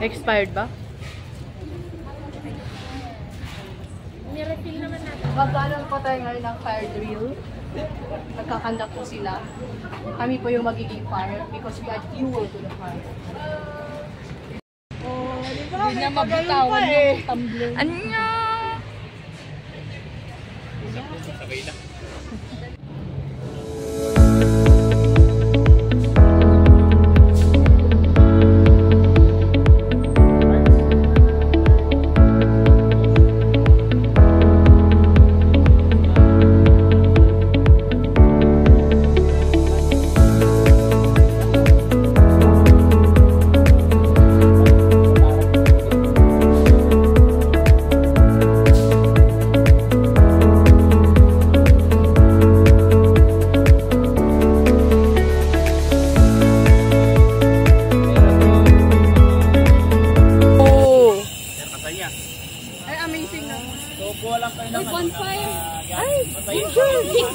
Expired ba? May refill naman natin. Magkaroon po tayo ngayon ng fire drill. Nagkakandak po sila. Kami po yung magiging fire because we add fuel to the fire. Hindi niya mabitawan yung tumbler. Ano nga? Sabay na.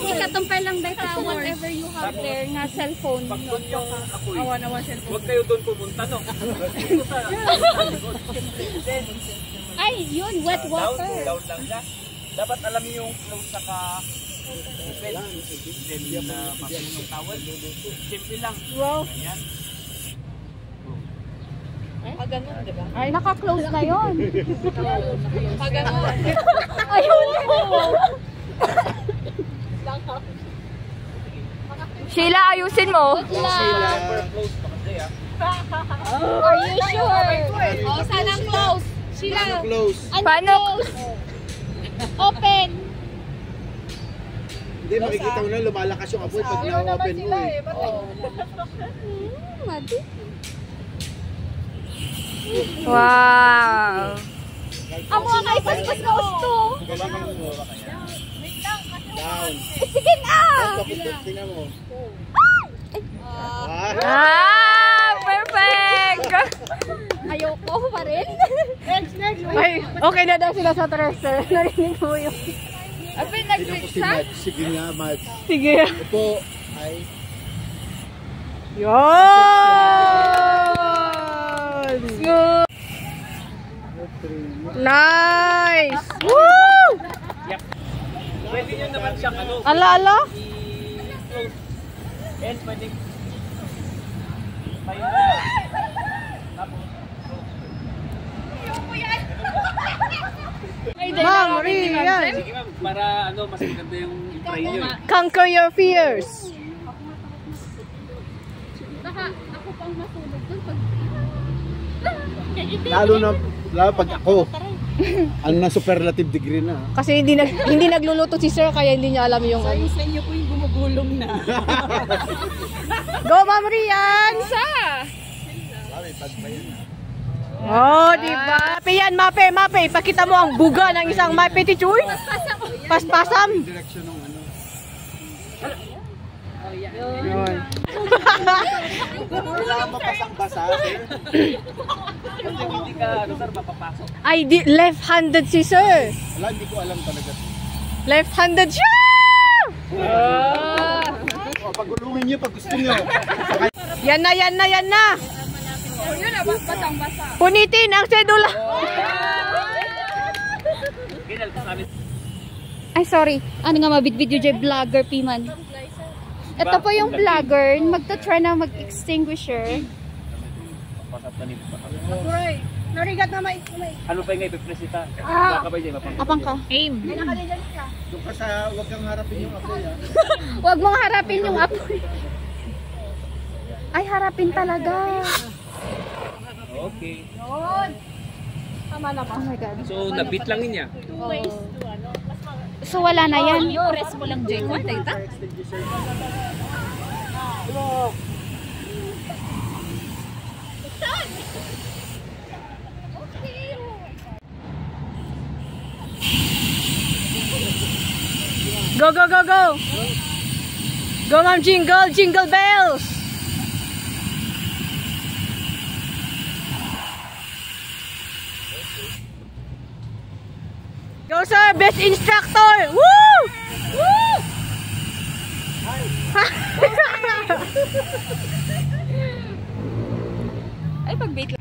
Ikatumpay lang dahil sa whatever you have there na cellphone. Awan-awan cellphone. Huwag kayo doon pumunta, no? Ay, yun, wet water. Down lang siya. Dapat alam niyo yung close saka open. Then yung yung towel. Simple lang. Wow. Ayan. Ganun, diba? Ay, naka-close na yun. Ganun. Ayun po. Sheila, ayusin mo. Super close pa kasi, ah. Are you sure? Oh, saan ang close? Sila. Close. Paano? Open. Hindi, makikita mo na lumalakas yung apoy pag na-open mo eh. Madi. Wow. Amo ang ipaspas na gusto. Down. Sige na. Tingnan mo. Perfect! Ayoko pa rin. Ay, okay na daw sila sa tester. Narinig mo yun. Abi, Tingnan ko si Matt. Sige nga, Matt. Sige. Opo. Ay. Yun! Smooth! Nice! Woo! Yep. Pwede nyo naman siyang ano. Ala! I-close. And pwede. May Ma'am, Rian! sige ma'am, para ano, mas maganda yung try nyo. Conquer your fears! Baka ako pang matulog dun pag... Lalo pag ako. Ano na superlative degree na. Kasi hindi nagluluto si sir kaya hindi niya alam yung Sa inyo po yung gumugulong na. Go, Ma'am Rian! Sa! Oh, diba? Mape yan, mape. Pakita mo ang buga ng isang mape, tichoy. Paspasam. Direksyon ng ano. Yun. Wala kang mapasang-basa, sir. Kasi hindi ka, ano sir, mapapasok. Ay, left-handed si sir. Wala, hindi ko alam talaga. Left-handed siya! O, pagulungin niyo pag gusto niyo. Yan na. Punitin ang sedula. Ay, sorry. Ano nga mabit-video dyan? Vlogger, Piman. Ito po yung vlogger. Magta-try na mag-extinguisher. Narigat na may... Ano pa yung ipipresita? Baka ba dyan? Apang ka. Aim. Doon ka sa, huwag kang harapin yung apoy, ha. Huwag mong harapin yung apoy. Ay, harapin talaga. Okay. Tama na ba? Oh my God. So, nabit lang niya. So, wala na yan. Press mo lang dyan. Go! Go, Ma'am Jingle bells! Go, sir! Best instructor! Woo! Woo! Ay, pag-bait lang.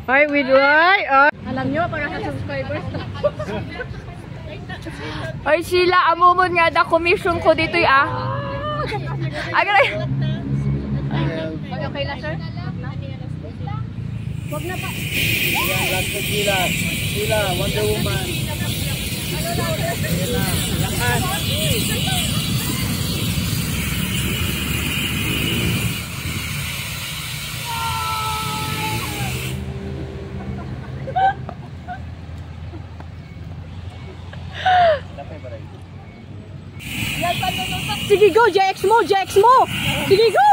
Ay, with why? Alam nyo, para sa subscribers. Ay, sila, amumon nga da commission ko dito Agay! Okay lang, sir? Huwag na pa. Ayan, last na Sila, Wonder Woman. Ayan na, lakas. Sige, go! JX mo! JX mo! Sige, go!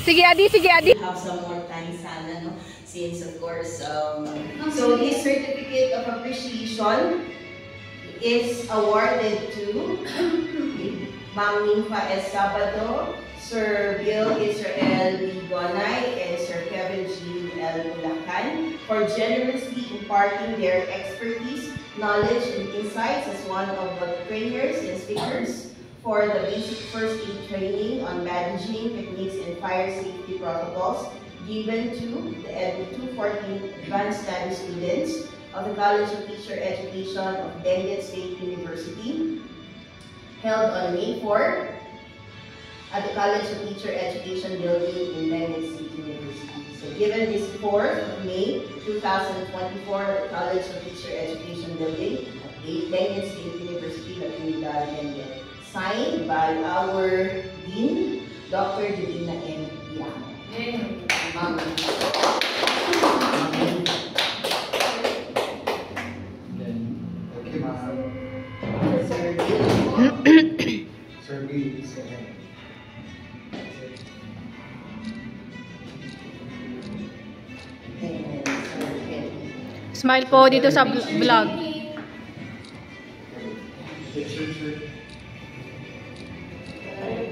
Sige, Adi. Have some more time sana, no? Since, of course, so this certificate of appreciation is awarded to Ma'am Ninfa Escabado, Sir Bill Israel B. Gonay, and Sir Kevin G. L. Ulacan for generously imparting their expertise, knowledge, and insights as one of the trainers and speakers for the basic first aid training on managing techniques and fire safety protocols given to the 214 advanced study students of the College of Teacher Education of Benguet State University, held on May 4 at the College of Teacher Education building in Benguet State University. So given this 4th of May 2024 at the College of Teacher Education building at Benguet State University, La Trinidad, Benguet. Signed by our Dean, Dr. Divina M. Diamo. Okay, ma'am. Sir Bill. Sir B. And Sir Kelly. Smile po dito sa vlog. Picture, sir.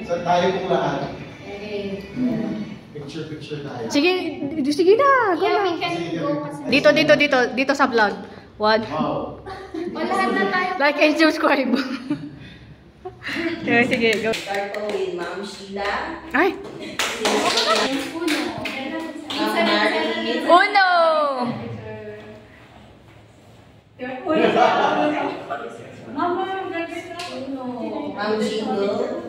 Saan tayo kung lahat? Picture tayo. Sige na. Go na. Dito sa vlog. One. Wow. Like and subscribe. Sige, go. Start po with Ma'am Sheila. Ay! Ma'am Mary. Uno! Ma'am Jingle.